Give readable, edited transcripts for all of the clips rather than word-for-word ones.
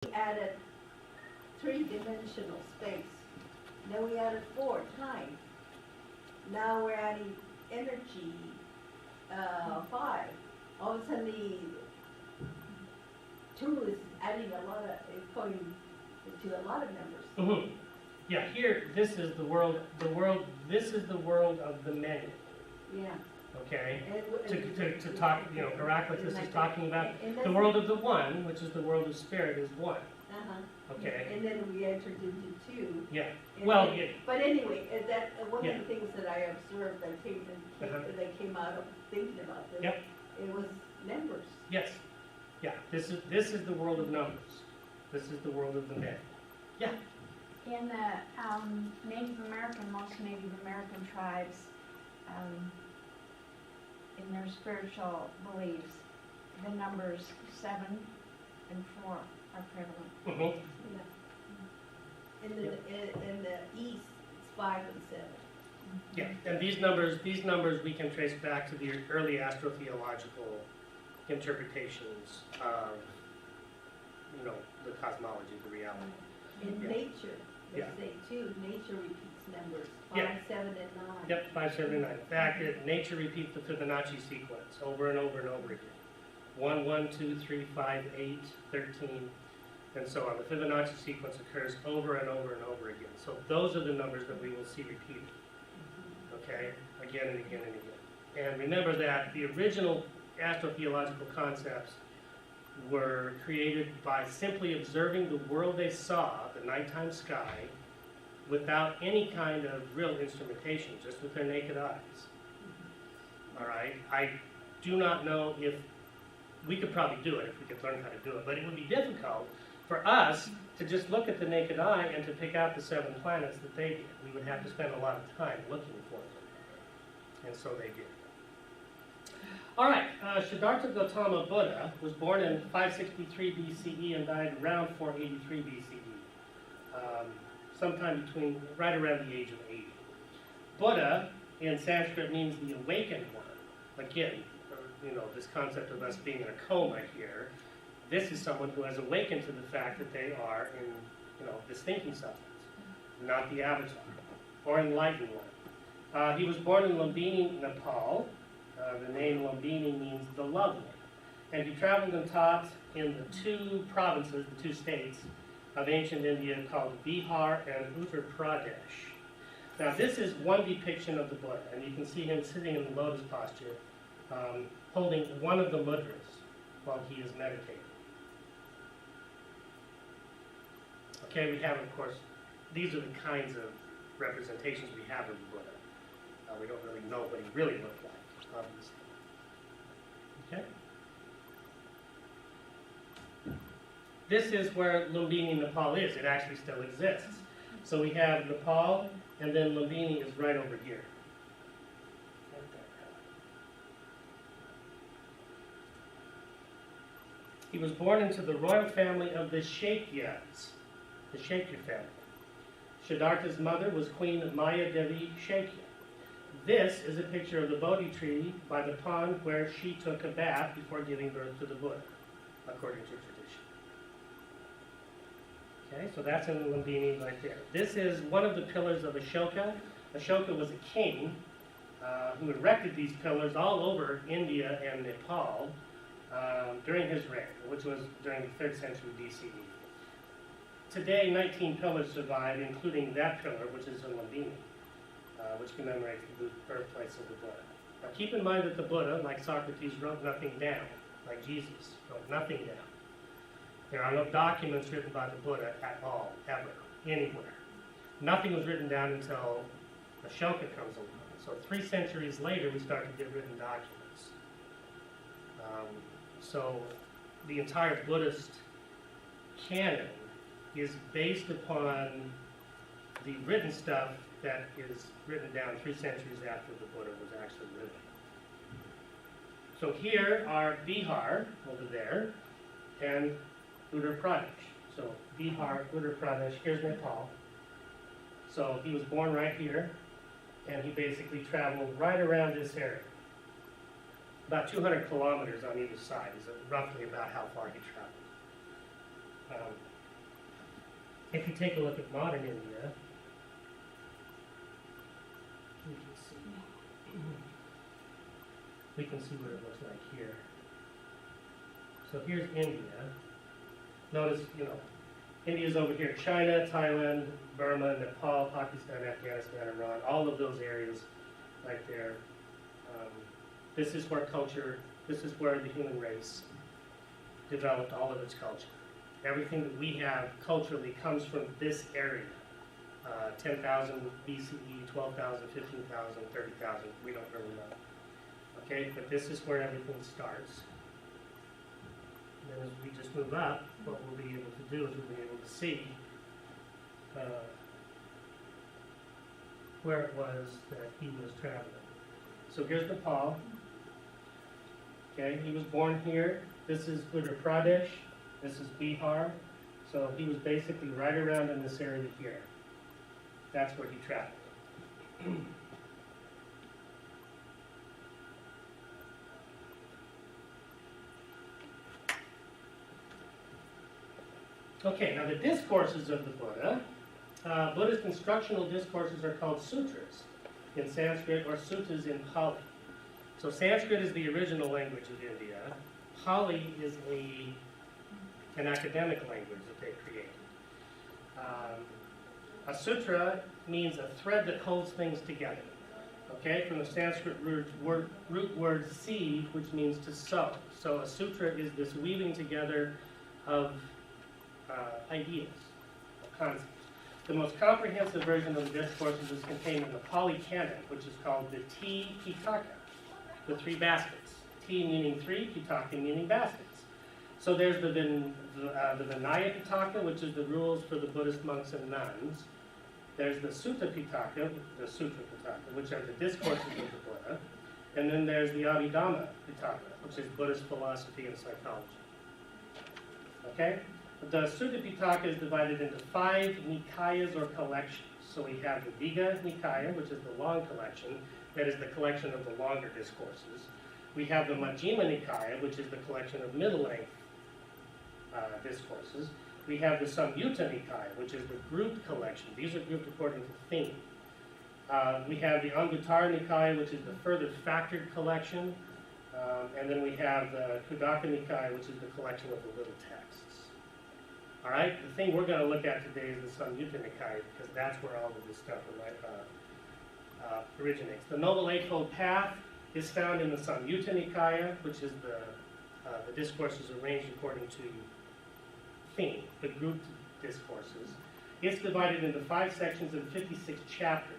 we added three-dimensional space. Then we added four, time. Now we're adding energy, five. All of a sudden, the two is adding a lot of, it's going to a lot of numbers. Mm-hmm. Yeah, here, this is the world, this is the world of the many. Yeah. Okay? And To talk, you know, Heraclitus is talking about the world of the one, which is the world of spirit, is one. Okay? And then we entered into two. Yeah. And Well, then, yeah. but anyway, that one Yeah. of the things that I observed, that came out of thinking about this, Yep. it was numbers. Yes. Yeah. This is the world of numbers. This is the world of the many. Yeah. In the Native American, most Native American tribes, in their spiritual beliefs, the numbers 7 and 4 are prevalent. Mm-hmm. In the east, it's 5 and 7. Yeah, and these numbers we can trace back to the early astrotheological interpretations of, you know, the cosmology, the reality. In Yeah. nature, they Yeah. say too, nature repeats numbers, 5, Yeah. 7, and 9. Yep, 579. In fact, nature repeats the Fibonacci sequence over and over and over again. 1, 1, 2, 3, 5, 8, 13, and so on. The Fibonacci sequence occurs over and over and over again. So those are the numbers that we will see repeated. Okay, again and again and again. And remember that the original astrotheological concepts were created by simply observing the world they saw, the nighttime sky, without any kind of real instrumentation, just with their naked eyes. All right, I do not know if we could probably do it if we could learn how to do it, but it would be difficult for us to just look at the naked eye and to pick out the 7 planets that they did. We would have to spend a lot of time looking for them. And so they did. All right, Siddhartha Gautama Buddha was born in 563 BCE and died around 483 BCE, sometime right around the age of 80. Buddha in Sanskrit means the awakened one. Again, you know, this concept of us being in a coma here. This is someone who has awakened to the fact that they are in, you know, this thinking substance, not the avatar, or enlightened one. He was born in Lumbini, Nepal. The name Lumbini means the lovely. And he traveled and taught in the 2 provinces, the 2 states of ancient India called Bihar and Uttar Pradesh. Now this is one depiction of the Buddha, and you can see him sitting in the lotus posture, holding one of the mudras while he is meditating. Okay, we have, of course, these are the kinds of representations we have of the Buddha. We don't really know what he really looked like, obviously. Okay? This is where Lumbini, Nepal is. It actually still exists. So we have Nepal, and then Lumbini is right over here. He was born into the royal family of the Shakyas, the Shakya family. Siddhartha's mother was Queen Maya Devi Shakya. This is a picture of the Bodhi tree by the pond where she took a bath before giving birth to the Buddha, according to tradition. Okay, so that's in Lumbini right there. This is one of the pillars of Ashoka. Ashoka was a king who erected these pillars all over India and Nepal during his reign, which was during the 3rd century BCE. Today, 19 pillars survive, including that pillar, which is in Lumbini, which commemorates the birthplace of the Buddha. Now keep in mind that the Buddha, like Socrates, wrote nothing down, like Jesus wrote nothing down. There are no documents written by the Buddha at all, ever, anywhere. Nothing was written down until Ashoka comes along. So 3 centuries later, we start to get written documents. So the entire Buddhist canon is based upon the written stuff that is written down 3 centuries after the Buddha was actually living. So here are Bihar, over there, and Uttar Pradesh. So Bihar, Uttar Pradesh, here's Nepal. So he was born right here, and he basically traveled right around this area. About 200 kilometers on either side is roughly about how far he traveled. If you take a look at modern India, we can see what it looks like here. So here's India. Notice, India's over here. China, Thailand, Burma, Nepal, Pakistan, Afghanistan, Iran, all of those areas right there. This is where the human race developed all of its culture. Everything that we have culturally comes from this area. 10,000 BCE, 12,000, 15,000, 30,000, we don't really know. Okay, but this is where everything starts. And then as we just move up, what we'll be able to do is we'll be able to see where it was that he was traveling. So here's Nepal. Okay, he was born here. This is Uttar Pradesh. This is Bihar. So he was basically right around in this area here. That's where he traveled. Okay, now the discourses of the Buddha. Buddhist instructional discourses are called sutras in Sanskrit or suttas in Pali. So Sanskrit is the original language of India. Pali is an academic language that they created. A sutra means a thread that holds things together. Okay, from the Sanskrit root word seed, which means to sow. So a sutra is this weaving together of ideas, of concepts. The most comprehensive version of the discourses is contained in the Pali Canon, which is called the Tea Pitaka, the three baskets. Tea meaning three, Pitaka meaning baskets. So there's the Vinaya Pitaka, which is the rules for the Buddhist monks and nuns. There's the Sutta Pitaka, the Sutra Pitaka, which are the discourses of the Buddha. And then there's the Abhidhamma Pitaka, which is Buddhist philosophy and psychology. Okay? The Sutta Pitaka is divided into 5 Nikayas or collections. So we have the Digha Nikaya, which is the long collection, that is the collection of the longer discourses. We have the Majjhima Nikaya, which is the collection of middle-length discourses. We have the Samyutta Nikaya, which is the grouped collection. These are grouped according to theme. We have the Anguttara Nikaya, which is the further factored collection. And then we have the Khuddaka Nikaya, which is the collection of the little texts. All right, the thing we're going to look at today is the Samyutta Nikaya, because that's where all of this stuff originates. The Noble Eightfold Path is found in the Samyutta Nikaya, which is the discourses arranged according to theme, the grouped discourses. It's divided into 5 sections and 56 chapters.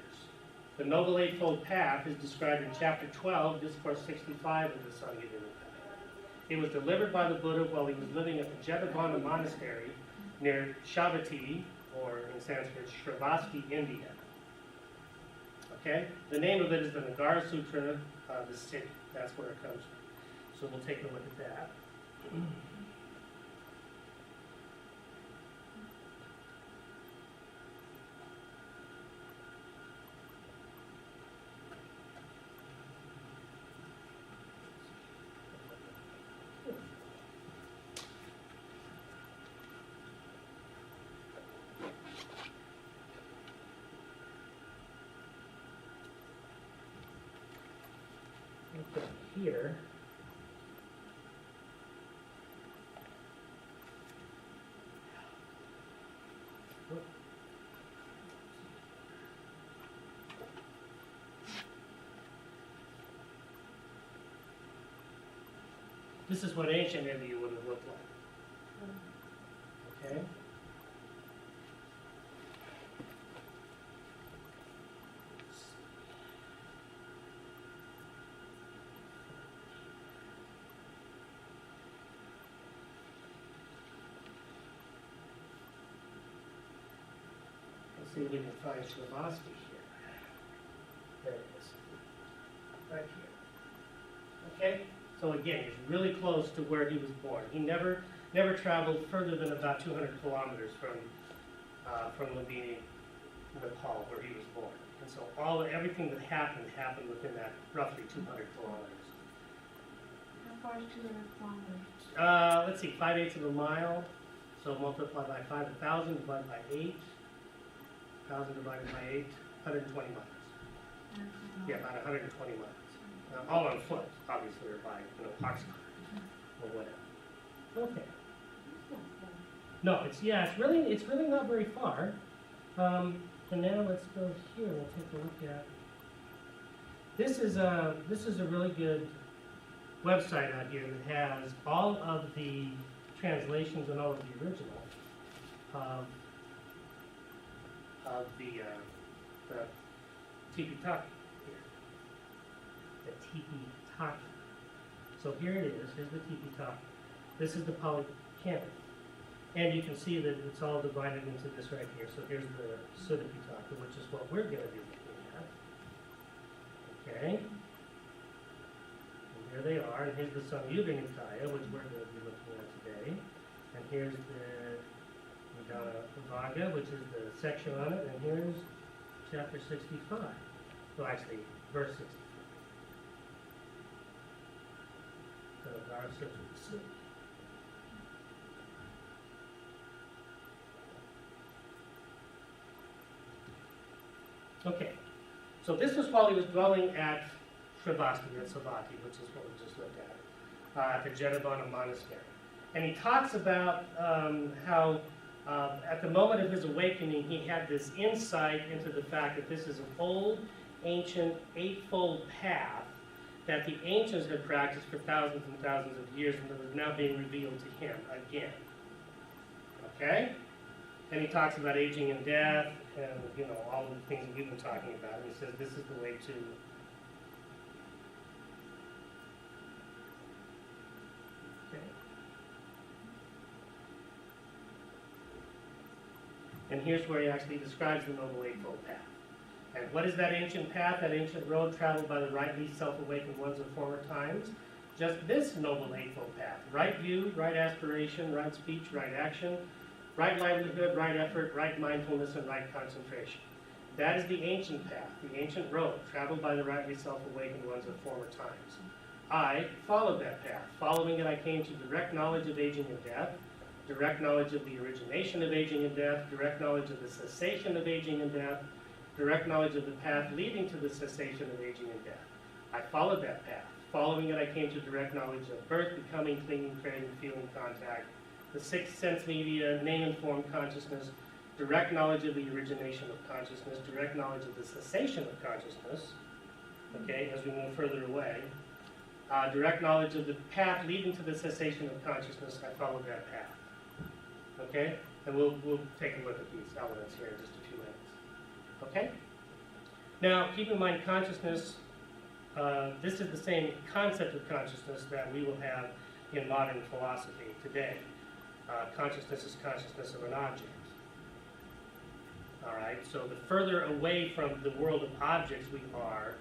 The Noble Eightfold Path is described in chapter 12, discourse 65 of the Samyutta Nikaya. It was delivered by the Buddha while he was living at the Jetavana Monastery near Shavati, or in Sanskrit, Shravasti, India. Okay? The name of it is the Nagara Sutra, the city. That's where it comes from. So we'll take a look at that. Here, this is what ancient India would have looked like. Okay? Let's see if we can find Shravasti here. There it is. Right here. Okay? So again, he's really close to where he was born. He never traveled further than about 200 kilometers from Lumbini, Nepal, where he was born. And so everything that happened within that roughly 200 kilometers. How far is 200 kilometers? Let's see, 5/8 of a mile. So multiply by 5, 1,000 divided by 8, 1,000 divided by 8, 120 miles. Yeah, about 120 miles. All on foot, obviously, or by, ox cart or whatever. Okay. No, it's really not very far. And now let's go here. We'll take a look at. This is a really good website out here that has all of the translations and all of the original of the Tipitaka here. The Tipitaka. So here it is. Here's the Tipitaka. This is the polycanon. And you can see that it's all divided into this right here. So here's the Sutta Pitaka, which is what we're going to be looking at. Okay. And here they are. And here's the Samyutta Nikaya, which we're going to be looking at today. And here's the Nidana Vagga, which is the section on it. And here's chapter 65. Well, actually, verse 65. So, Dara Sutta. Okay, so this was while he was dwelling at Sravasti, at Savatthi, which is what we just looked at the Jetavana monastery. And he talks about how at the moment of his awakening, he had this insight into the fact that this is an old, ancient, eightfold path that the ancients had practiced for thousands and thousands of years and that was now being revealed to him again. Okay? And he talks about aging and death and, all of the things that we've been talking about. And he says this is the way to. Okay. And here's where he actually describes the Noble Eightfold Path. And what is that ancient path, that ancient road traveled by the rightly self-awakened ones of former times? Just this Noble Eightfold Path. Right view, right aspiration, right speech, right action, right livelihood, right effort, right mindfulness, and right concentration. That is the ancient path, the ancient road, traveled by the rightly self-awakened ones of former times. I followed that path. Following it, I came to direct knowledge of aging and death, direct knowledge of the origination of aging and death, direct knowledge of the cessation of aging and death, direct knowledge of the path leading to the cessation of aging and death. I followed that path. Following it, I came to direct knowledge of birth, becoming, clinging, craving, feeling, contact, the sixth sense media, name and form consciousness, direct knowledge of the origination of consciousness, direct knowledge of the cessation of consciousness, okay, as we move further away, direct knowledge of the path leading to the cessation of consciousness, I followed that path, okay? And we'll take a look at these elements here in just a few minutes, okay? Now, keep in mind consciousness, this is the same concept of consciousness that we will have in modern philosophy today. Consciousness is consciousness of an object. All right, so the further away from the world of objects we are,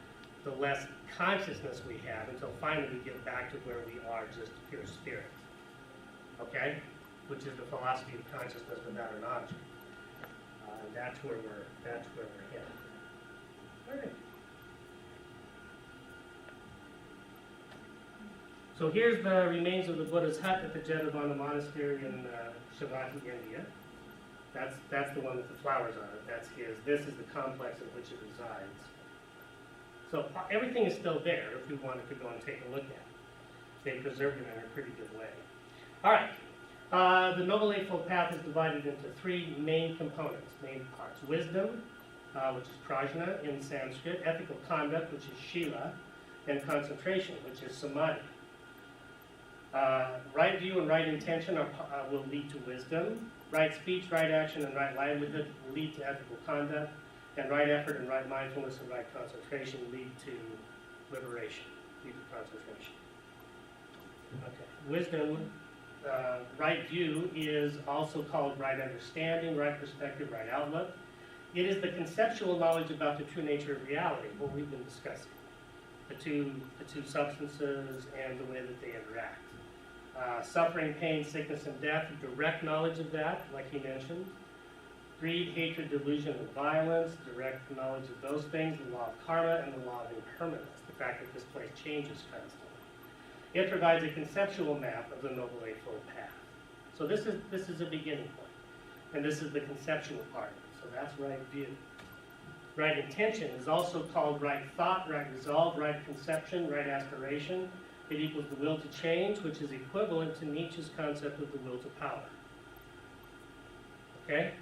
the less consciousness we have until finally we get back to where we are just pure spirit. Okay, which is the philosophy of consciousness without an object. And that's where we're headed. All right. So here's the remains of the Buddha's hut at the Jetavana monastery in Savatthi, India. That's the one with the flowers on it. That's his. This is the complex in which it resides. So everything is still there if we wanted to go and take a look at it. They preserved it in a pretty good way. All right. The Noble Eightfold Path is divided into three main components, main parts. Wisdom, which is prajna in Sanskrit, ethical conduct, which is shila, and concentration, which is samadhi. Right view and right intention will lead to wisdom. Right speech, right action, and right livelihood will lead to ethical conduct. And right effort and right mindfulness and right concentration lead to liberation, lead to concentration. Okay. Wisdom, right view is also called right understanding, right perspective, right outlook. It is the conceptual knowledge about the true nature of reality, what we've been discussing. The two substances and the way that they interact. Suffering, pain, sickness, and death, direct knowledge of that, like he mentioned. Greed, hatred, delusion, and violence, direct knowledge of those things, the law of karma and the law of impermanence, the fact that this place changes constantly. It provides a conceptual map of the Noble Eightfold Path. So this is a beginning point, and this is the conceptual part. So that's right view. Right intention is also called right thought, right resolve, right conception, right aspiration. It equals the will to change, which is equivalent to Nietzsche's concept of the will to power. Okay?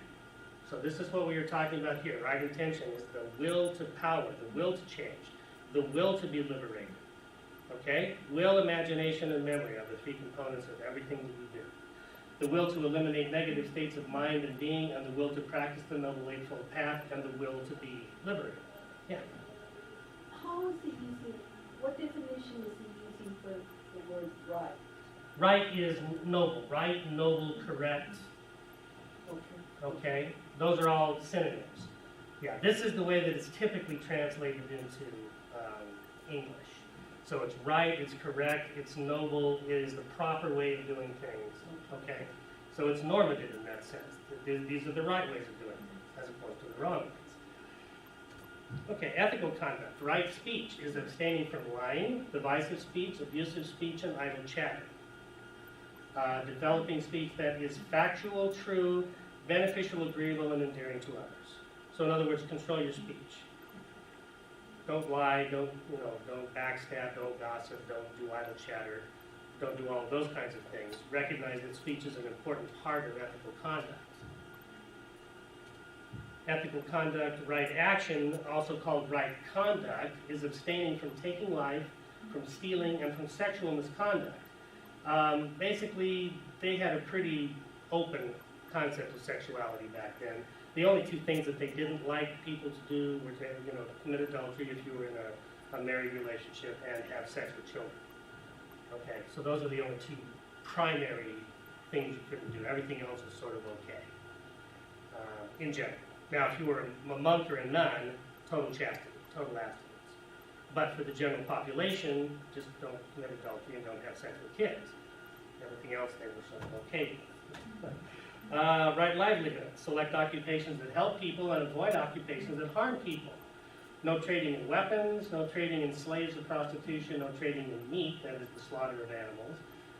So this is what we are talking about here. Right intention is the will to power, the will to change, the will to be liberated. Okay? Will, imagination, and memory are the three components of everything that we do. The will to eliminate negative states of mind and being, and the will to practice the Noble Eightfold Path, and the will to be liberated. Yeah? How is he using, what definition is he using for the word right? Right is noble. Right, noble, correct. Okay? Those are all synonyms. Yeah, this is the way that it's typically translated into English. So it's right, it's correct, it's noble, it is the proper way of doing things. Okay? So it's normative in that sense. These are the right ways of doing things, as opposed to the wrong ways. Okay, ethical conduct. Right speech is abstaining from lying, divisive speech, abusive speech, and idle chatter. Developing speech that is factual, true, beneficial, agreeable, and endearing to others. So in other words, control your speech. Don't lie, don't backstab, don't gossip, don't do idle chatter, don't do all of those kinds of things. Recognize that speech is an important part of ethical conduct. Ethical conduct, right action, also called right conduct, is abstaining from taking life, from stealing, and from sexual misconduct. Basically, they had a pretty open concept of sexuality back then. The only two things that they didn't like people to do were to, commit adultery if you were in a married relationship and have sex with children. Okay, so those are the only two primary things you couldn't do. Everything else was sort of okay, in general. Now, if you were a monk or a nun, total chastity, total abstinence. But for the general population, just don't commit adultery and don't have sex with kids. Everything else they were sort of okay with. Right livelihood. Select occupations that help people and avoid occupations that harm people. No trading in weapons, no trading in slaves or prostitution, no trading in meat, that is the slaughter of animals.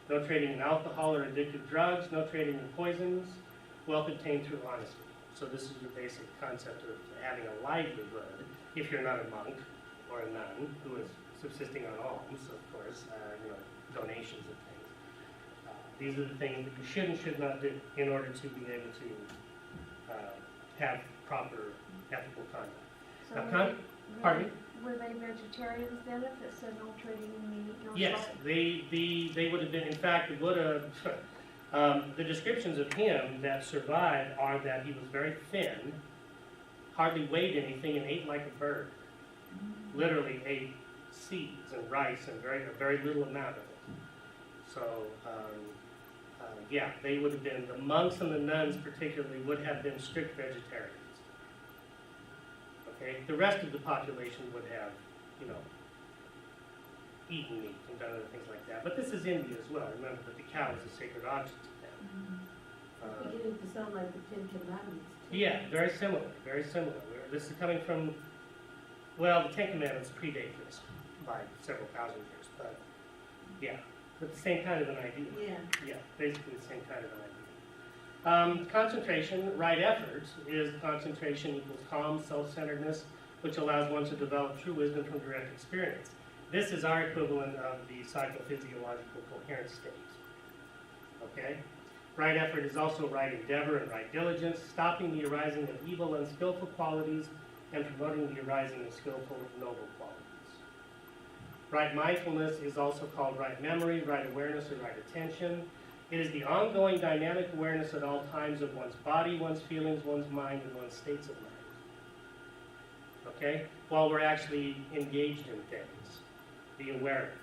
No trading in alcohol or addictive drugs, no trading in poisons, wealth obtained through honesty. So this is the basic concept of having a livelihood, if you're not a monk or a nun who is subsisting on alms, of course, donations and things. These are the things that you should and should not do in order to be able to have proper ethical conduct. So Now, pardon me? Were they vegetarians then if it said no trading in meat, no Yes, salt? they would have been. In fact, it would have. The descriptions of him that survive are that he was very thin, hardly weighed anything, and ate like a bird. Literally ate seeds and rice and a very little amount of it. So, yeah, they would have been, the monks and the nuns particularly would have been strict vegetarians. Okay, the rest of the population would have, eaten meat and done other things like that. But this is India as well. Remember that the cow is a sacred object to them. Beginning to sound like the Ten Commandments. Yeah, very similar, very similar. This is coming from, well, the Ten Commandments predate this by several thousand years, but yeah, but the same kind of an idea. Yeah, basically the same kind of an idea. Concentration, right effort, is concentration equals calm, self-centeredness, which allows one to develop true wisdom from direct experience. This is our equivalent of the psychophysiological coherence state. Okay? Right effort is also right endeavor and right diligence, stopping the arising of evil and skillful qualities and promoting the arising of skillful and noble qualities. Right mindfulness is also called right memory, right awareness, or right attention. It is the ongoing dynamic awareness at all times of one's body, one's feelings, one's mind, and one's states of mind. Okay? While we're actually engaged in things. Be aware of it.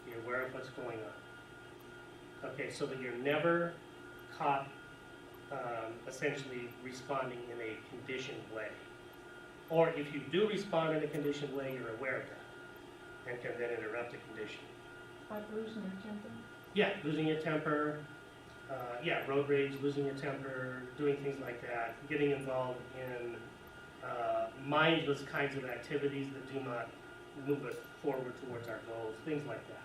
Be aware of what's going on. Okay, so that you're never caught essentially responding in a conditioned way. Or if you do respond in a conditioned way, you're aware of that and can then interrupt a condition. Like losing your temper? Yeah, losing your temper, road rage, losing your temper, doing things like that, getting involved in mindless kinds of activities that do not move us forward towards our goals, things like that.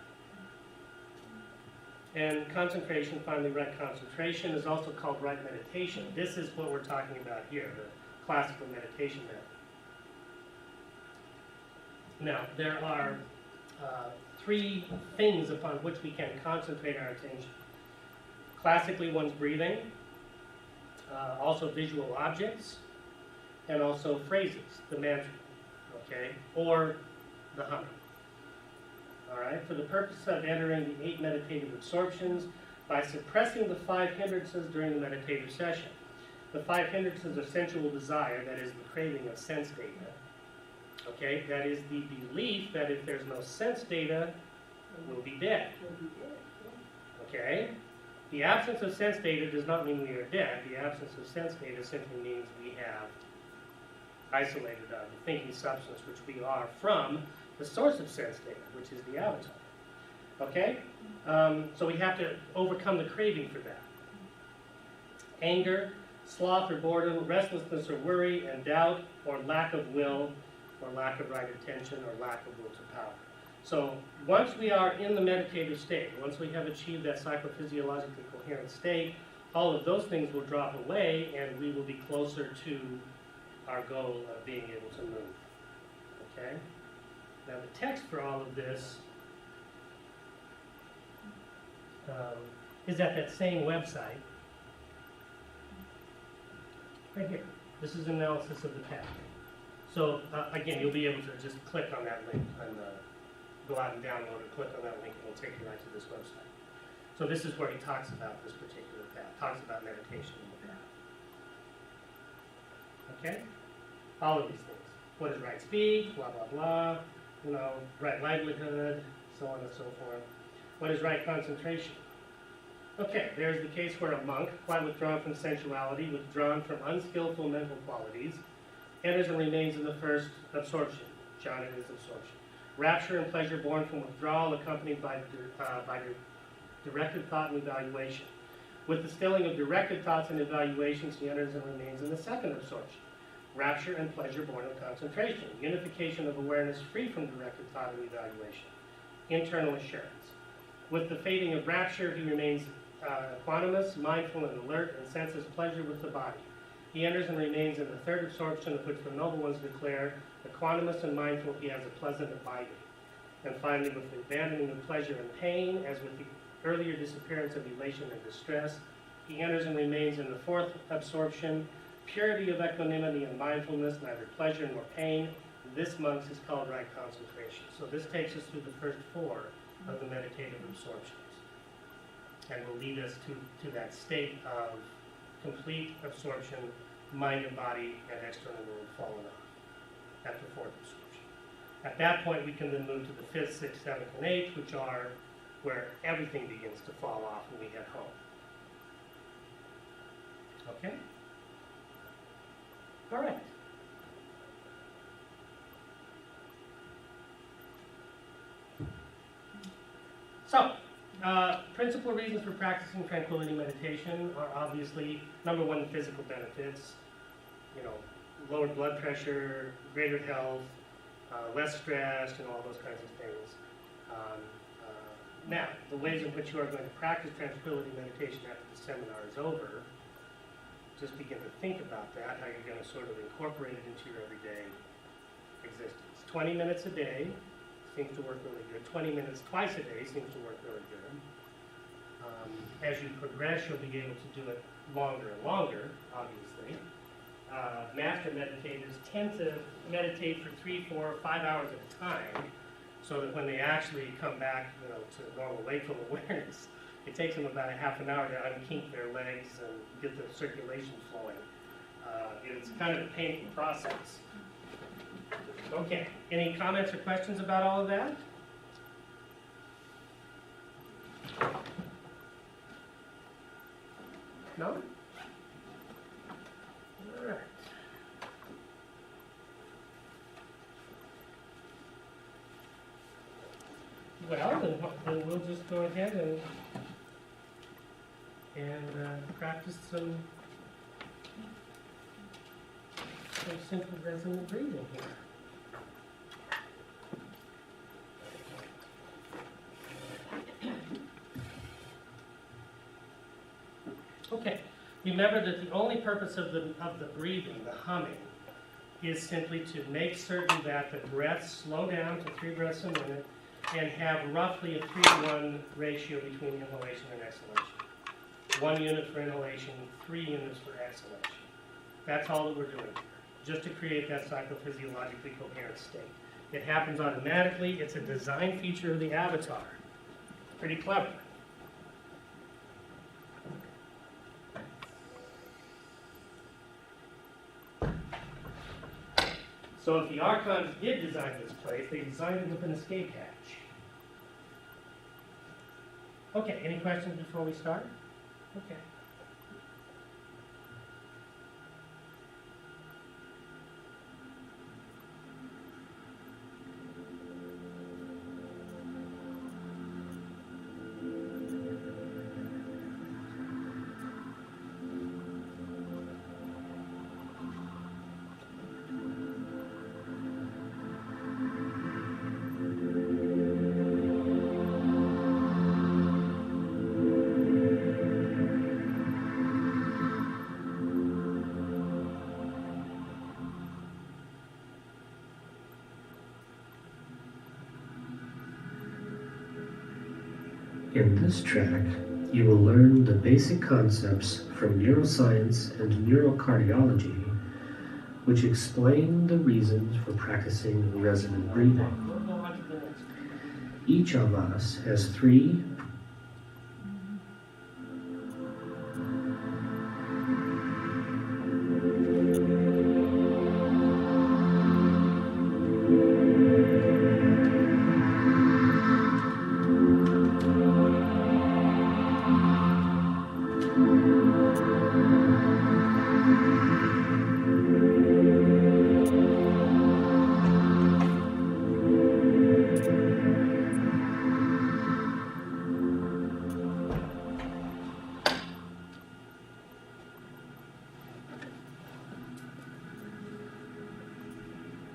And concentration, finally, right concentration is also called right meditation. This is what we're talking about here, the classical meditation method. Now, there are three things upon which we can concentrate our attention. Classically, one's breathing, also visual objects, and also phrases, the mantra, okay, or the humming. All right, for the purpose of entering the 8 meditative absorptions by suppressing the 5 hindrances during the meditative session. The 5 hindrances of sensual desire, that is the craving of sense data. Okay, that is the belief that if there's no sense data, we'll be dead. Okay, the absence of sense data does not mean we are dead. The absence of sense data simply means we have isolated the thinking substance, which we are, from the source of sense data, which is the avatar. Okay? So we have to overcome the craving for that. Anger, sloth or boredom, restlessness or worry, and doubt, or lack of will, or lack of right attention, or lack of will to power. So once we are in the meditative state, once we have achieved that psychophysiologically coherent state, all of those things will drop away, and we will be closer to our goal of being able to move. Okay? Now the text for all of this is at that same website. Right here. This is analysis of the path. So again, you'll be able to just click on that link and go out and download it, click on that link, and it'll take you right to this website. So this is where he talks about this particular path, talks about meditation in the path. Okay? All of these things. What is right speech, blah, blah, blah, you know, right livelihood, so on and so forth. What is right concentration? Okay, there's the case where a monk, quite withdrawn from sensuality, withdrawn from unskillful mental qualities, enters and remains in the first absorption. Jhana is absorption. Rapture and pleasure born from withdrawal, accompanied by directed thought and evaluation. With the stilling of directed thoughts and evaluations, he enters and remains in the second absorption. Rapture and pleasure born of concentration. Unification of awareness free from directed thought and evaluation. Internal assurance. With the fading of rapture, he remains equanimous, mindful, and alert, and senses pleasure with the body. He enters and remains in the third absorption, of which the noble ones declare, equanimous and mindful, he has a pleasant abiding. And finally, with the abandoning of pleasure and pain, as with the earlier disappearance of elation and distress, he enters and remains in the fourth absorption, purity of equanimity and mindfulness, neither pleasure nor pain. This, monks, is called right concentration. So this takes us through the first 4 of the meditative absorptions, and will lead us to that state of complete absorption, mind and body, and external world fallen off after 4th absorption. At that point, we can then move to the 5th, 6th, 7th, and 8th, which are where everything begins to fall off when we head home. Okay? All right. So, principal reasons for practicing tranquility meditation are obviously, number 1, physical benefits, you know, lowered blood pressure, greater health, less stress, and all those kinds of things. Now, the ways in which you are going to practice tranquility meditation after the seminar is over, just begin to think about that, how you're going to sort of incorporate it into your everyday existence. 20 minutes a day seems to work really good. 20 minutes twice a day seems to work really good. As you progress, you'll be able to do it longer and longer, obviously. Master meditators tend to meditate for 3, 4, 5 hours at a time, so that when they actually come back, you know, to normal wakeful awareness, it takes them about a half an hour to unkink their legs and get the circulation flowing. It's kind of a painful process. Okay, any comments or questions about all of that? No? All right. Well, then we'll just go ahead and practice some simple resonant breathing here. remember that the only purpose of the breathing, the humming, is simply to make certain that the breaths slow down to 3 breaths a minute and have roughly a 3-to-1 ratio between inhalation and exhalation. 1 unit for inhalation, 3 units for exhalation. That's all that we're doing here, just to create that psychophysiologically coherent state. It happens automatically. It's a design feature of the avatar. Pretty clever. So if the Archons did design this place, they designed it with an escape hatch. Okay, any questions before we start? Okay. In this track, you will learn the basic concepts from neuroscience and neurocardiology, which explain the reasons for practicing resonant breathing. We'll go on to the next. Each of us has 3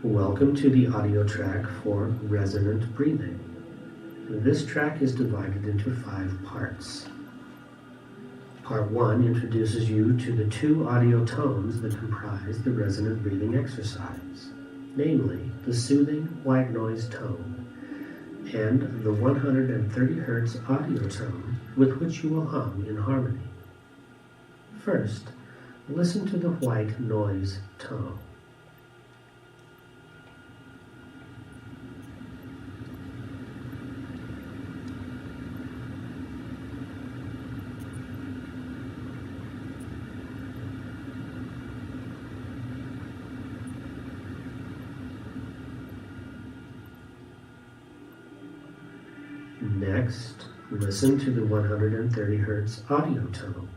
Welcome to the audio track for resonant breathing. This track is divided into 5 parts. Part 1 introduces you to the 2 audio tones that comprise the resonant breathing exercise, namely the soothing white noise tone and the 130 Hz audio tone with which you will hum in harmony. First, listen to the white noise tone. Next, listen to the 130 Hz audio tone.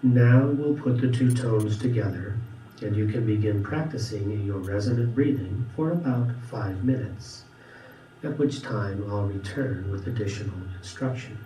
Now we'll put the 2 tones together, and you can begin practicing your resonant breathing for about 5 minutes, at which time I'll return with additional instruction.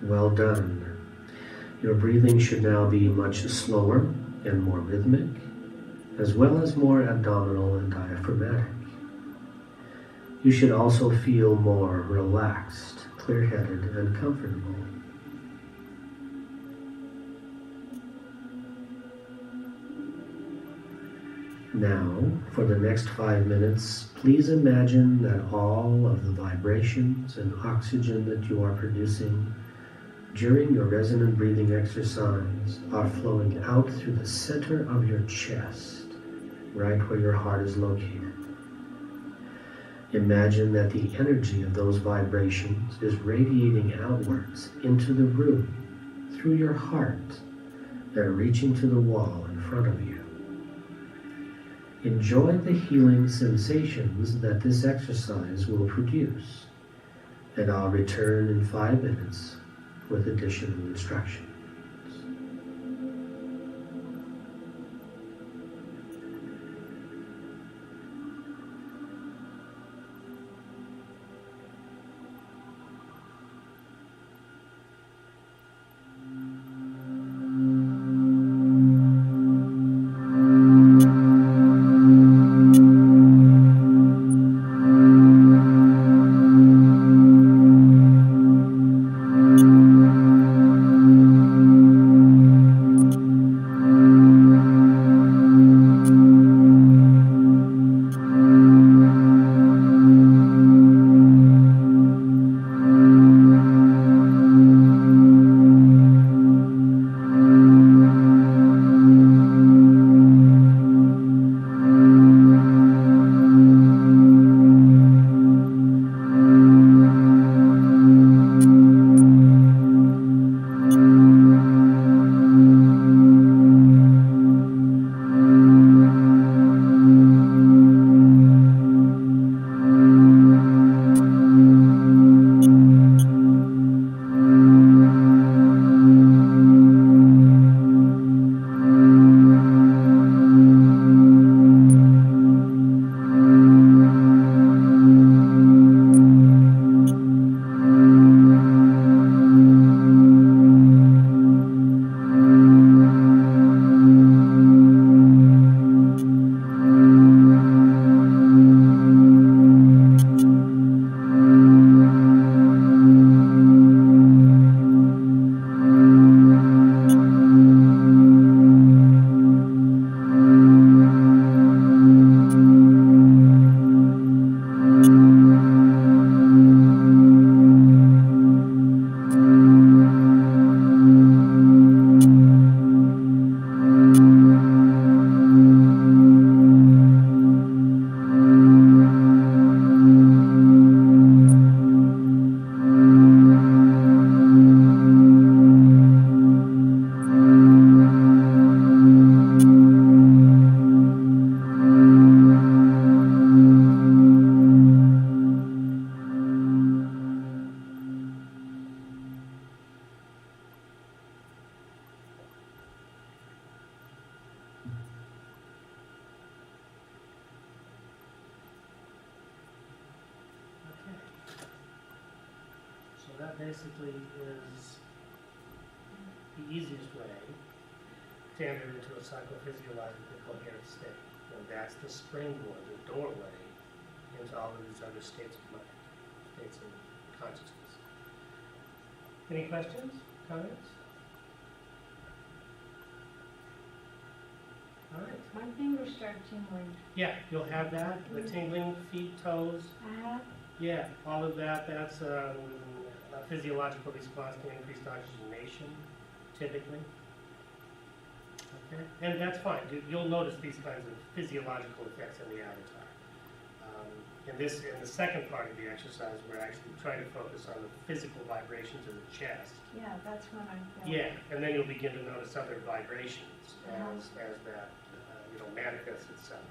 Well done. Your breathing should now be much slower and more rhythmic, as well as more abdominal and diaphragmatic. You should also feel more relaxed, clear-headed, and comfortable. Now, for the next 5 minutes, please imagine that all of the vibrations and oxygen that you are producing during your resonant breathing exercise are flowing out through the center of your chest, right where your heart is located. Imagine that the energy of those vibrations is radiating outwards into the room, through your heart, and reaching to the wall in front of you. Enjoy the healing sensations that this exercise will produce, and I'll return in 5 minutes with additional instructions. That basically is the easiest way to enter into a psychophysiological coherent state. And that's the springboard, the doorway into all of these other states of mind, states of consciousness. Any questions, comments? All right. My fingers start tingling. Yeah, you'll have that, the tingling, feet, toes. Yeah, all of that, that's a physiological response to increased oxygenation, typically. Okay, and that's fine. You'll notice these kinds of physiological effects in the avatar. In the second part of the exercise, we're actually trying to focus on the physical vibrations of the chest. Yeah, that's when I feel. Yeah, and then you'll begin to notice other vibrations as that manifests itself.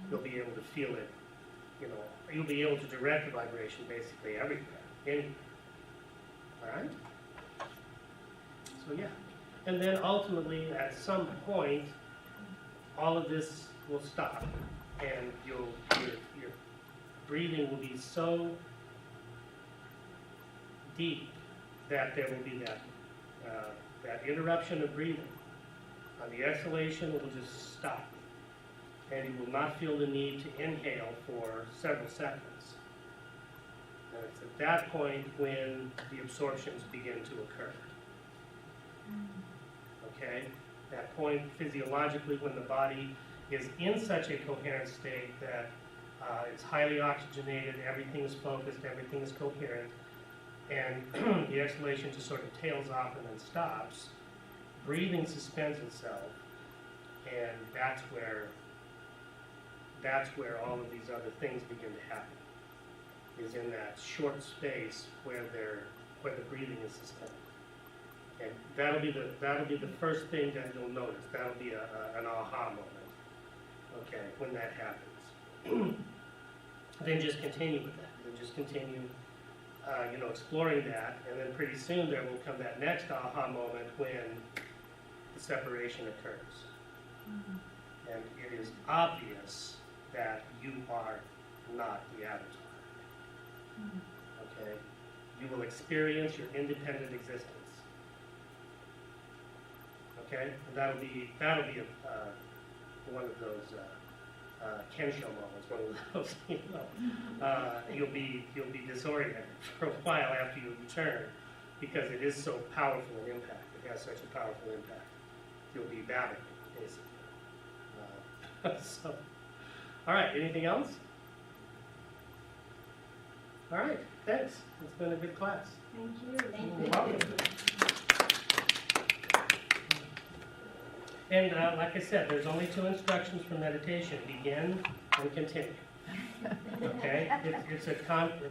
You'll be able to feel it. You'll be able to direct the vibration basically everywhere. All right? So yeah. And then ultimately, at some point, all of this will stop. And your breathing will be so deep that there will be that interruption of breathing. On the exhalation, it will just stop. And you will not feel the need to inhale for several seconds. And it's at that point when the absorptions begin to occur. Okay? That point physiologically when the body is in such a coherent state that it's highly oxygenated, everything is focused, everything is coherent, and the exhalation just sort of tails off and then stops. Breathing suspends itself, and that's where all of these other things begin to happen. Is in that short space where the breathing is suspended. And that'll be the first thing that you'll notice. That'll be an aha moment. Okay, when that happens. Then just continue with that. Then just continue, exploring that, and then pretty soon there will come that next aha moment when the separation occurs. And it is obvious that you are not the avatar. Okay? You will experience your independent existence. Okay? And that'll be one of those Kensho moments, one of those, you'll be disoriented for a while after you return because it is so powerful an impact. It has such a powerful impact. You'll be babbling, basically. All right, anything else? All right, thanks. It's been a good class. Thank you. You're welcome. And like I said, there's only 2 instructions for meditation: begin and continue. Okay? It's a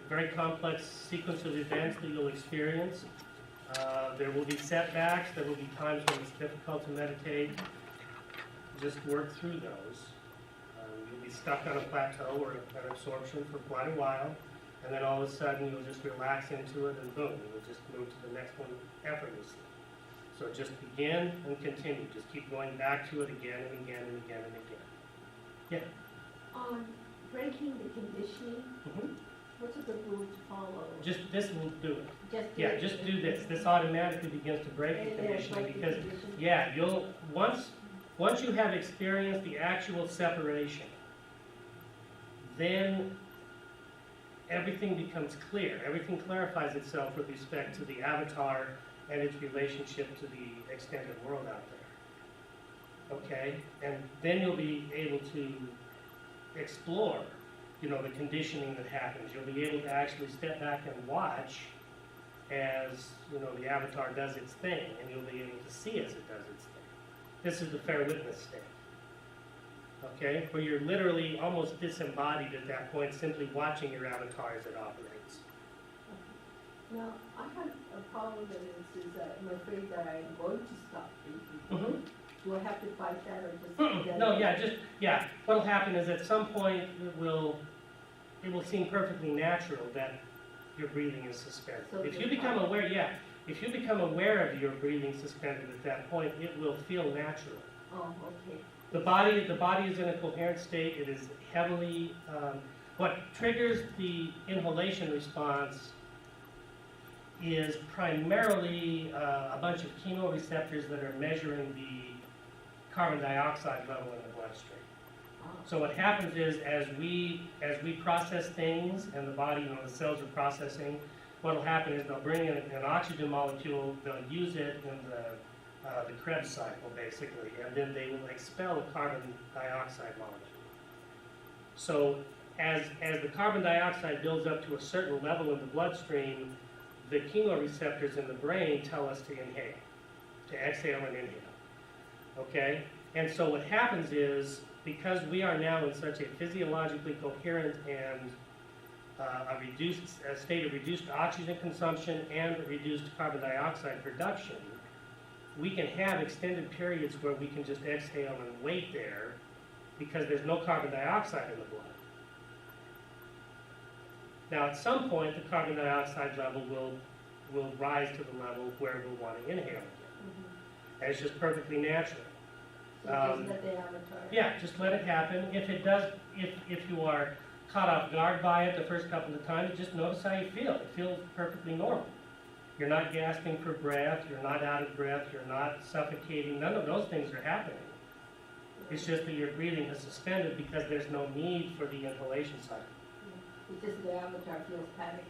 very complex sequence of events that you'll experience. There will be setbacks. There will be times when it's difficult to meditate. Just work through those. You'll be stuck on a plateau or an absorption for quite a while, and then all of a sudden you'll just relax into it, and boom, you'll just move to the next one effortlessly. So just begin and continue. Just keep going back to it again and again and again and again. Yeah? On breaking the conditioning, what are the rules to follow? Just this will do it. Just do Yeah, it. just do this. This automatically begins to break the conditioning because, yeah, once you have experienced the actual separation, then everything becomes clear. Everything clarifies itself with respect to the avatar and its relationship to the extended world out there. Okay? And then you'll be able to explore, the conditioning that happens. You'll be able to actually step back and watch as, the avatar does its thing, and you'll be able to see as it does its thing. This is the fair witness state. Okay? Where you're literally almost disembodied at that point, simply watching your avatar as it operates. Now, I have a problem with this, is that I'm afraid that I'm going to stop breathing. Do I have to fight that or just... No, what'll happen is at some point it will seem perfectly natural that your breathing is suspended. So if you become aware of your breathing suspended at that point, it will feel natural. Oh, okay. The body is in a coherent state. It is heavily, what triggers the inhalation response is primarily a bunch of chemoreceptors that are measuring the carbon dioxide level in the bloodstream. So what happens is, as we process things, and the body, the cells are processing, what will happen is they'll bring in an oxygen molecule, they'll use it in the Krebs cycle, basically, and then they will expel a carbon dioxide molecule. So as the carbon dioxide builds up to a certain level in the bloodstream, the chemoreceptors in the brain tell us to inhale, to exhale and inhale. Okay? And so what happens is, because we are now in such a physiologically coherent and a state of reduced oxygen consumption and reduced carbon dioxide production, we can have extended periods where we can just exhale and wait there because there's no carbon dioxide in the blood. Now, at some point, the carbon dioxide level will rise to the level where we'll want to inhale again. And it's just perfectly natural. So just let the avatar... Yeah, just let it happen. If it does, if you are caught off guard by it the first couple of times, just notice how you feel. It feels perfectly normal. You're not gasping for breath, you're not out of breath, you're not suffocating, none of those things are happening. It's just that your breathing is suspended because there's no need for the inhalation cycle. It's just the avatar feels panic.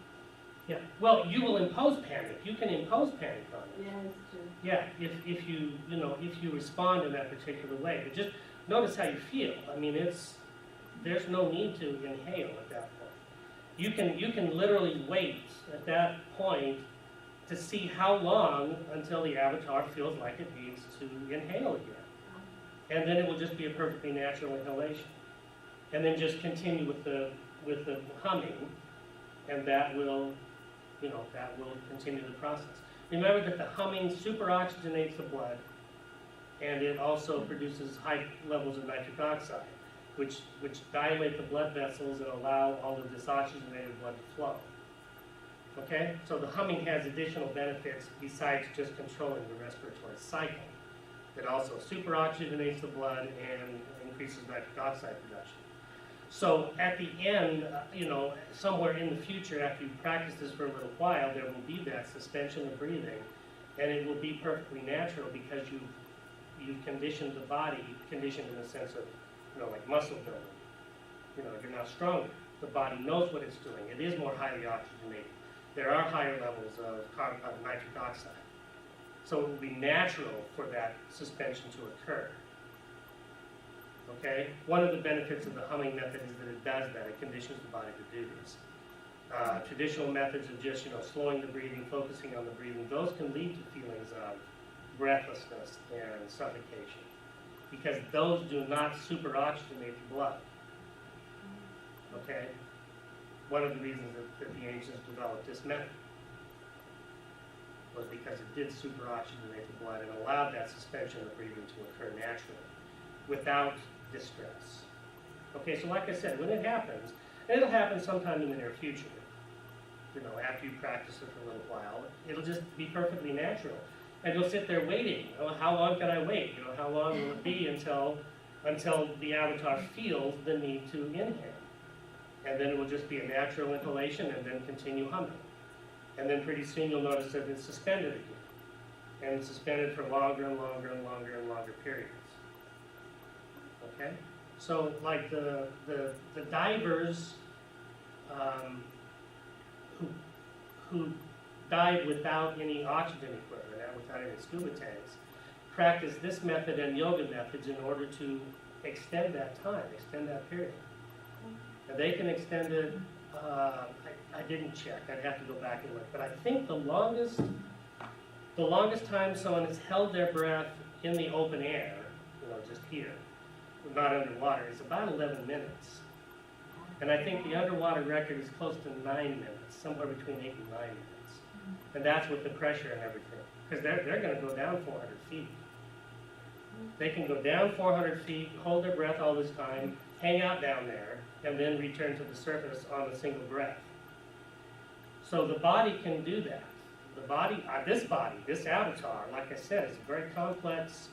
Yeah, well, you will impose panic. You can impose panic on it. Yeah, it's true. Yeah, if you, if you respond in that particular way. But just notice how you feel. I mean, there's no need to inhale at that point. You can literally wait at that point to see how long until the avatar feels like it needs to inhale again. And then it will just be a perfectly natural inhalation. And then just continue with the humming, and that will continue the process. Remember that the humming superoxygenates the blood, and it also produces high levels of nitric oxide, which dilate the blood vessels and allow all of this oxygenated blood to flow. Okay? So the humming has additional benefits besides just controlling the respiratory cycle. It also superoxygenates the blood and increases nitric oxide production. So at the end, somewhere in the future, after you practice this for a little while, there will be that suspension of breathing, and it will be perfectly natural because you've conditioned the body, conditioned in the sense of, like muscle building. You're now stronger. The body knows what it's doing. It is more highly oxygenated. There are higher levels of nitric oxide. So it will be natural for that suspension to occur. Okay? One of the benefits of the humming method is that it does that. It conditions the body to do this. Traditional methods of just, slowing the breathing, focusing on the breathing, those can lead to feelings of breathlessness and suffocation because those do not superoxygenate the blood. Okay? One of the reasons that the ancients developed this method was because it did superoxygenate the blood and allowed that suspension of breathing to occur naturally without distress. Okay, so like I said, when it happens, and it'll happen sometime in the near future, after you practice it for a little while, it'll just be perfectly natural. And you'll sit there waiting. How long can I wait? How long will it be until the avatar feels the need to inhale? And then it will just be a natural inhalation and then continue humming. And then pretty soon you'll notice that it's suspended again. And it's suspended for longer and longer and longer and longer periods. Okay? So like the divers who dive without any oxygen equipment, without any scuba tanks, practice this method and yoga methods in order to extend that time, extend that period. And they can extend it, I didn't check, I'd have to go back and look, but I think the longest time someone has held their breath in the open air, just here, not underwater, is about 11 minutes. And I think the underwater record is close to 9 minutes, somewhere between 8 and 9 minutes. And that's with the pressure and everything. Because they're going to go down 400 feet. They can go down 400 feet, hold their breath all this time, hang out down there, and then return to the surface on a single breath. So the body can do that. The body, this avatar, like I said, is a very complex,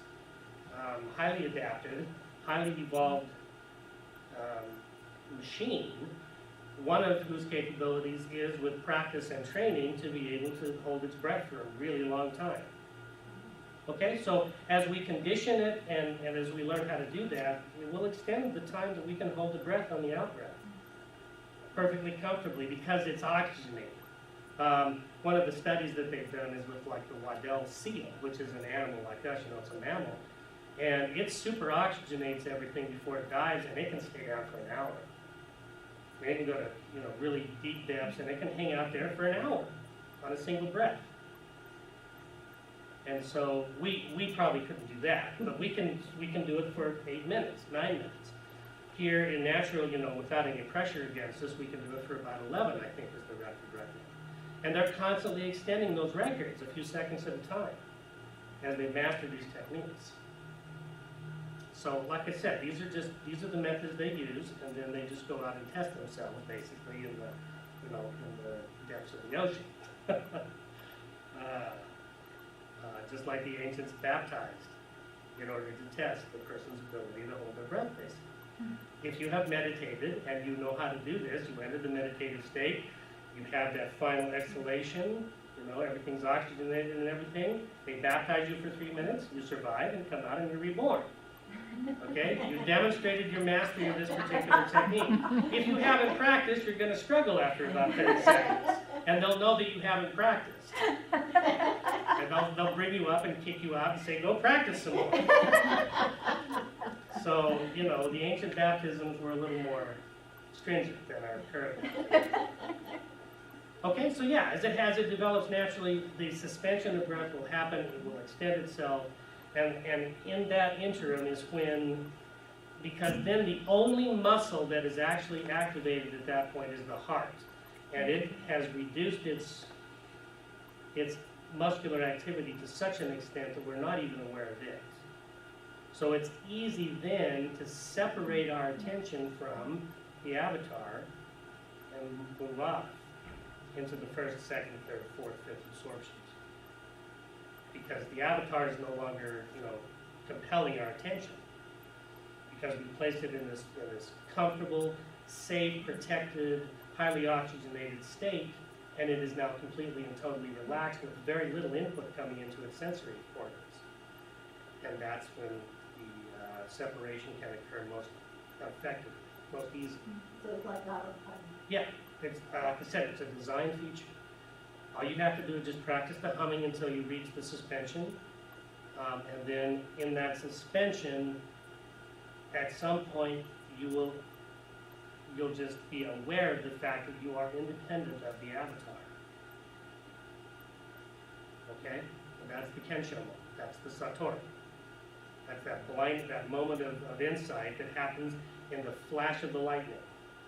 highly adapted, highly evolved machine, one of whose capabilities is with practice and training to be able to hold its breath for a really long time. Okay, so as we condition it and as we learn how to do that, it will extend the time that we can hold the breath on the out-breath perfectly comfortably because it's oxygenated. One of the studies that they've done is with like the Waddell seal, which is an animal like us, it's a mammal. And it super-oxygenates everything before it dives, and it can stay down for an hour. It can go to really deep depths, and it can hang out there for an hour on a single breath. And so we probably couldn't do that, but we can do it for 8 minutes, 9 minutes. Here in natural, without any pressure against us, we can do it for about 11, I think, is the record right now. And they're constantly extending those records a few seconds at a time as they master these techniques. So, like I said, these are the methods they use, and then they just go out and test themselves, basically, in the depths of the ocean. Just like the ancients baptized in order to test the person's ability to hold their breath, basically. If you have meditated and you know how to do this, you enter the meditative state, you have that final exhalation, You know, everything's oxygenated and everything. They baptize you for 3 minutes, you survive and come out and you're reborn. Okay? You've demonstrated your mastery of this particular technique. If you haven't practiced, you're going to struggle after about 30 seconds. And they'll know that you haven't practiced. And they'll bring you up and kick you out and say, go practice some more. So, you know, the ancient baptisms were a little more stringent than our current ones. Okay, so yeah, as it develops naturally, the suspension of breath will happen, it will extend itself, and in that interim is when, because then the only muscle that is actually activated at that point is the heart, and it has reduced its muscular activity to such an extent that we're not even aware of it. So it's easy then to separate our attention from the avatar and move off into the first, second, third, fourth, fifth absorptions. Because the avatar is no longer, you know, compelling our attention. Because we placed it in this comfortable, safe, protected, highly oxygenated state, and it is now completely and totally relaxed with very little input coming into its sensory organs. And that's when the separation can occur most effectively, most easily. So it's like autopilot. Yeah. It's, like I said, it's a design feature. All you have to do is just practice the humming until you reach the suspension. And then in that suspension, at some point, you'll just be aware of the fact that you are independent of the avatar. Okay? And that's the Kensho moment. That's the Satori. That's that moment of insight that happens in the flash of the lightning.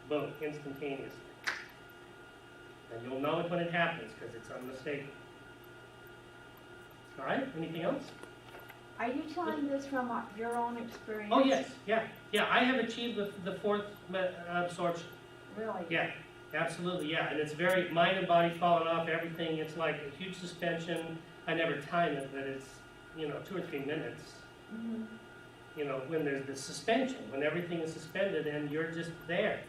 Boom, instantaneously. And you'll know it when it happens, because it's unmistakable. All right, anything else? Are you telling this from your own experience? Oh, yes, yeah. Yeah, I have achieved the fourth absorption. Really? Yeah, absolutely, yeah. And it's very, mind and body falling off, everything. It's like a huge suspension. I never time it, but it's, 2 or 3 minutes. Mm-hmm. When there's the suspension, when everything is suspended and you're just there.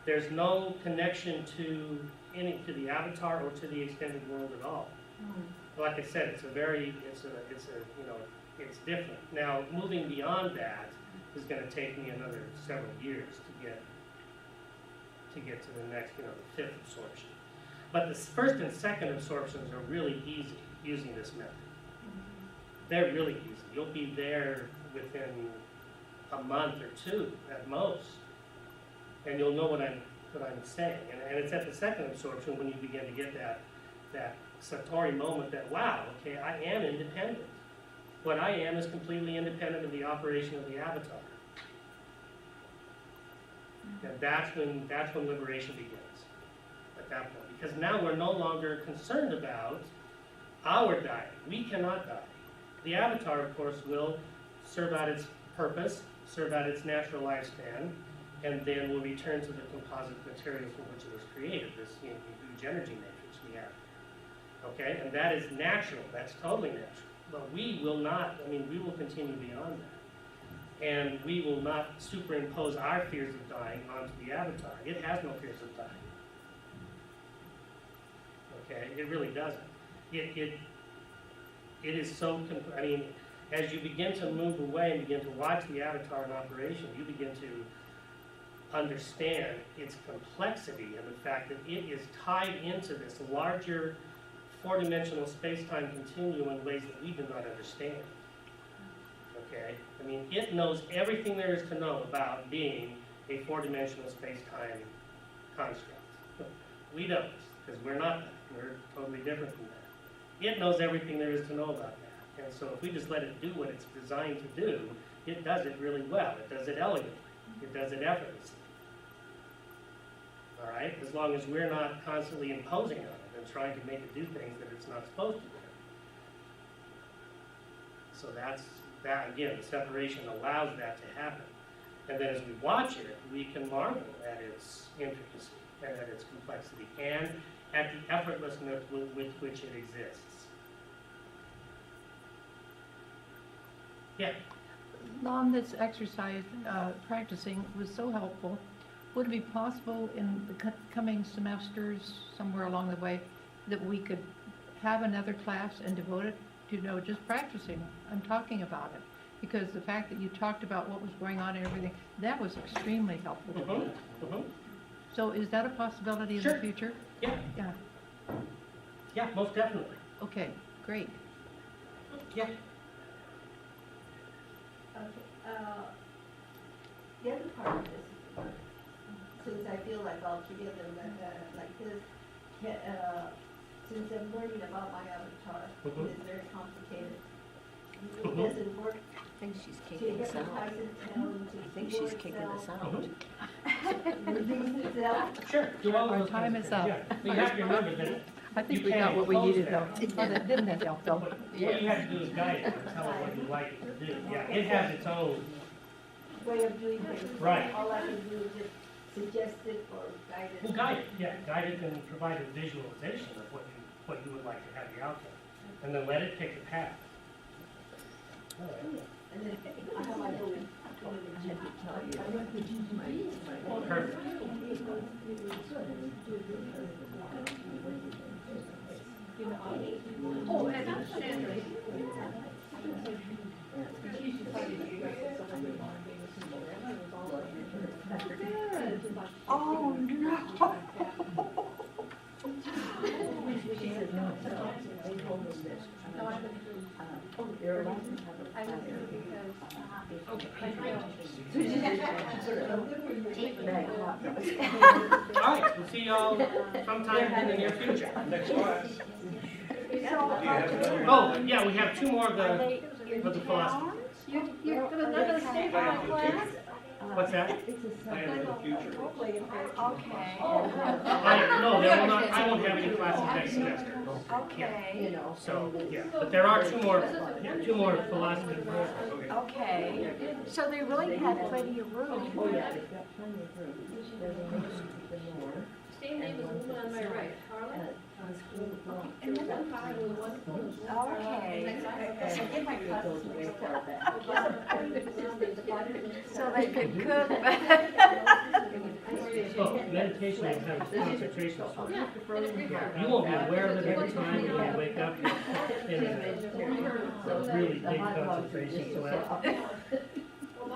There's no connection to the avatar or to the extended world at all. Mm-hmm. Like I said, it's different. Now, moving beyond that is going to take me another several years to get to the next, the fifth absorption. But the first and second absorptions are really easy using this method. Mm-hmm. They're really easy. You'll be there within a month or two at most, and you'll know what I'm saying. And it's at the second absorption when you begin to get that Satori moment that, wow, okay, I am independent. What I am is completely independent of the operation of the avatar. And that's when liberation begins, at that point. Because now we're no longer concerned about our dying. We cannot die. The avatar, of course, will serve out its purpose, serve out its natural lifespan, and then will return to the composite material from which it was created, this huge energy matrix we have. Okay, and that is natural, that's totally natural. But we will not, we will continue beyond that. And we will not superimpose our fears of dying onto the avatar. It has no fears of dying. Okay, it really doesn't. It is so, as you begin to move away and begin to watch the avatar in operation, you begin to understand its complexity and the fact that it is tied into this larger four-dimensional space-time continuum in ways that we do not understand. Okay? It knows everything there is to know about being a four-dimensional space-time construct. We don't, because we're not that. We're totally different from that. It knows everything there is to know about that. And so if we just let it do what it's designed to do, it does it really well. It does it elegantly. It does it effortlessly. All right? As long as we're not constantly imposing on it and trying to make it do things that it's not supposed to do. So that, again, the separation allows that to happen. And then as we watch it, we can marvel at its intricacy and at its complexity and at the effortlessness with which it exists. Yeah. On this exercise, practicing was so helpful. Would it be possible in the coming semesters, somewhere along the way, that we could have another class and devote it to, just practicing. I'm talking about it. Because the fact that you talked about what was going on and everything, that was extremely helpful to me. So is that a possibility in the Sure. future? Yeah, Yeah, yeah, most definitely. okay, great. Yeah. Okay, the other part of this, since I feel like all three of them, like this, since I'm learning about my avatar, it's very complicated. It doesn't work I think she's to kicking us hypnotize out. itself, I think she's kicking us out. release itself. Sure. Do all Our those time kinds is of up. things, yeah. You have to remember that I think You we got can't what we impose needed though. that. Oh, that didn't that help though? what you have to do is guide it, and tell it what you'd like it to do. Yeah, it has its own, Way of doing things. Right. All I can do is just suggest it or guide it. well, guide it, yeah, guide it and provide a visualization of what you would like to have the outcome. And then let it pick a path. All right. And then I have my own. Perfect. Oh, and Sandra. Oh, no. All right, we'll see y'all sometime in the near future. Next class. Oh, yeah, we have two more of the philosophy. You're gonna stay for class? What's that? Plan for the future. Okay. I won't have any classes next semester. Okay, So, yeah, but there are two more philosophy courses. okay. So they really had plenty of room. Same name as the woman on my right, Carla. Okay. So they could cook. Oh, meditation will have concentration. Yeah, you won't be aware of it every time when you wake up in a really big concentration sweat. Oh,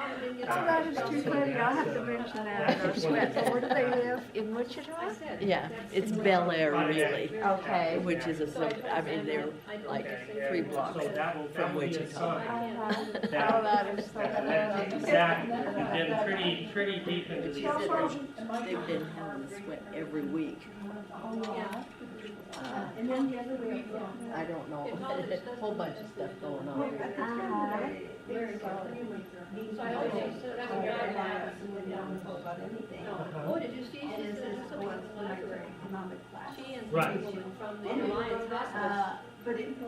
that is too funny. I'll have to mention that in our sweat. Where do they live? In Wichita? Yeah, it's Bel Air really, Okay. which is I mean, they're like 3 blocks So that will from be a Wichita. sign Oh, that that is so exactly, we've been pretty deep into these situations. They've been having the sweat every week. And then the other way around. I don't know, a whole bunch of stuff going on. Very good. So I always say, so that's a guideline. About anything. Oh, did you see, she And said this this is is the something one that's from my like, economic class. she and Right. the woman from the Alliance Hospice. But it, No,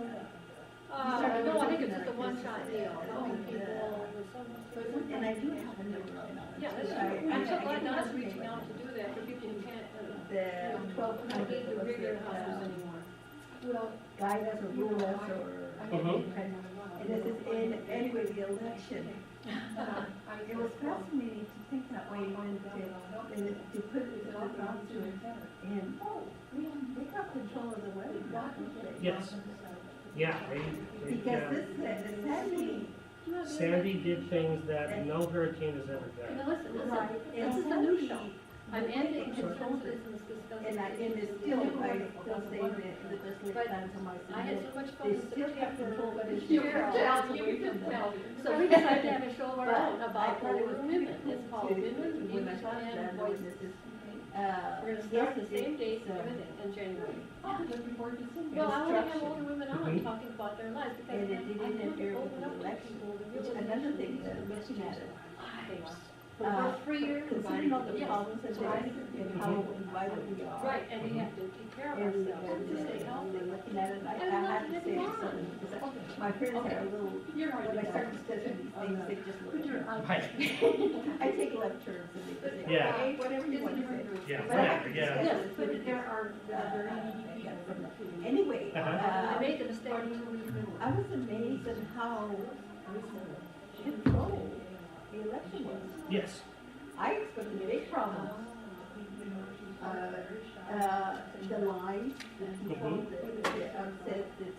I think it's just a one-shot deal, helping people with some. and I do have a number of them. Yeah, that's true. I'm so glad Donna's reaching out to do that for people who can't, The don't 1200 get the was regular the, hospice anymore. will guide us or rule us or. Mhm. And this is in, anyway, the election. It was fascinating to think that way when to put it on to, and, they got control of the weather, don't they? Yes. Yeah, they Because this, Sandy did things that no hurricane has ever Now, done. listen, Right, this and is a new show. Sandy, I'm ending consensus and discussing. and it's still, I still say that the just But down to my. I had so much fun They in still have control, September. but it's You still. can tell, you can tell. So we decided to have a show of our own about older women. It's called Women, English and Voices. We're gonna start the same date and everything in January. Looking forward to seeing Well, I want to have instruction. older women on talking about their lives because And it I didn't want to interfere with open the up to election. people to Which really another thing that understand I'm looking at it. lives. For the first 3 years. Considering all the Yes. problems that we have and how divided we are. Right, and we have to take care of And ourselves to stay healthy. looking at it, I have to say something, because my parents had a little, You're when I started discussing these things, they just look at me. Right. I take left turns and they say, Yeah. okay, whatever you want to say. Yeah, But I have whatever, to yeah. discuss it, but there are, anyway, I made the mistake. I was amazed at how controlled the election was. Yes. I expected big problems. the lines, the people that said it's,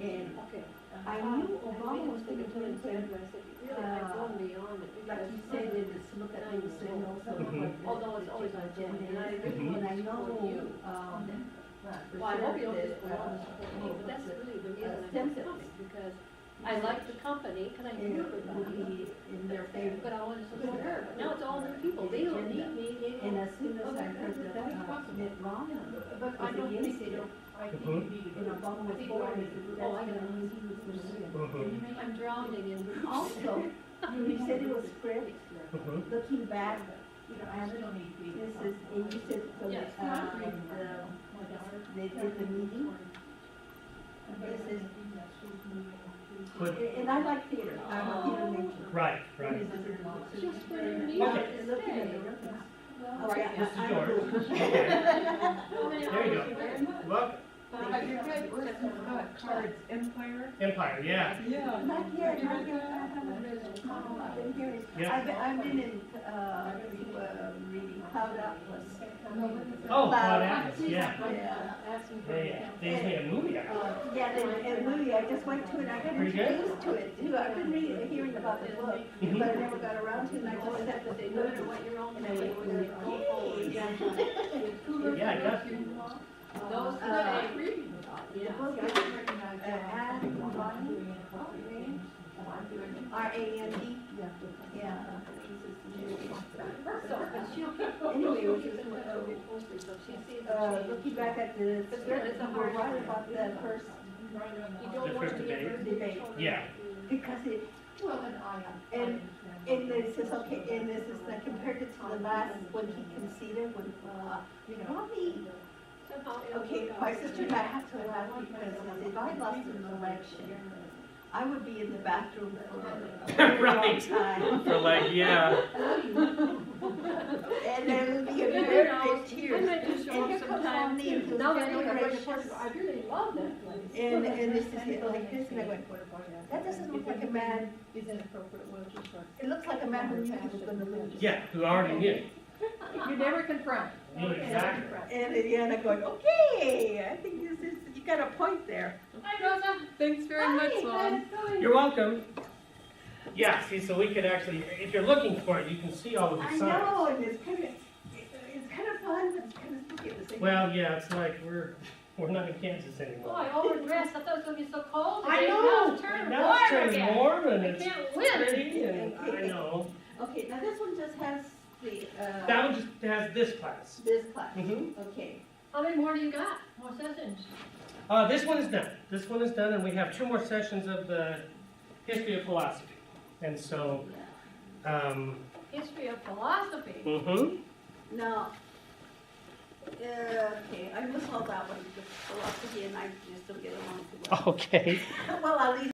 and Okay. I knew Obama was going to do it, I said, really, I've gone beyond it. like you said, it is look at things and also what the Although it's always on agenda agenda, and I is. really And I want to know, support you. for Well, I hope you sure don't just that, want to support me, but that's really the reason I'm Simpson. coming, because I like the company, because I it knew would everybody, be in their favor. but I want to support her. But now it's all new people, they don't need me, they And don't. as soon as I heard that, Mitt Romney But I was don't against think it, Mhm. and Obama was for it, that's Oh, I when know. he was going to win. Mhm. I'm drowning in. Also, you said it was script, Mhm. looking back, and this is, and you said, Yes. they did the meeting. This is, Good. and I like theater, I'm a theater major. Right, right. Just for the meeting. Okay. And looking at the rhythms. Okay, This is I'm yours. cool. There you go. Welcome. Cards Empire? Empire, yeah. Not yet, not yet, I haven't, I've been hearing, Yeah. I've been in, reading Cloud Atlas. Oh, Cloud Cloud Atlas, yeah. Yeah. They just made a movie out of it. Yeah, and movie, I just went to it, I got Pretty good? introduced to it too, I've been hearing about the book, Mhm. but I never got around to it, and I just had to say, look at what you're on, and I went, okay. Yeah, I got you. Those The book is, Anne Rand, R-A-N-D, yeah. Anyway, it was just, looking back at the script, you were right about the first The first debate? Yeah. because it, and this is okay, and this is like compared it to the last, when he conceded, when, Romney, okay, my sister and I have to laugh because if I lost an election, I would be in the bathroom for a very long Right. time. For like, yeah. And there would be a very big tears. I might just show And up here comes sometime. Romney and he was Now that I very know you're gracious. I really love that place. And this is it, like this, and I went, that doesn't look like a man, it looks like a man who knew he was gonna lose. Yeah, who already knew. You never confront. Exactly. And at the end, I'm going, okay, I think this is, you got a point there. Hi, Rosa. Thanks very much, Lon. You're welcome. Yeah, see, so we could actually, if you're looking for it, you can see all of the I signs. know, and it's kind of fun, but it's kind of spooky at the same time. Well, yeah, it's like we're not in Kansas Oh, anymore. I overdressed, I thought it was gonna be so cold I today. know. Now it's turning Now it's warm turning again. warm and I it's can't win. pretty and I know. Okay, now this one just has the, That one just has this class. this class, Mhm. okay. How many more do you got? More sessions? This one is done. This one is done and we have 2 more sessions of the history of philosophy. And so, History of philosophy. Now, okay, I miss all that one, the philosophy, and I just don't get along too well. Okay. Well, at least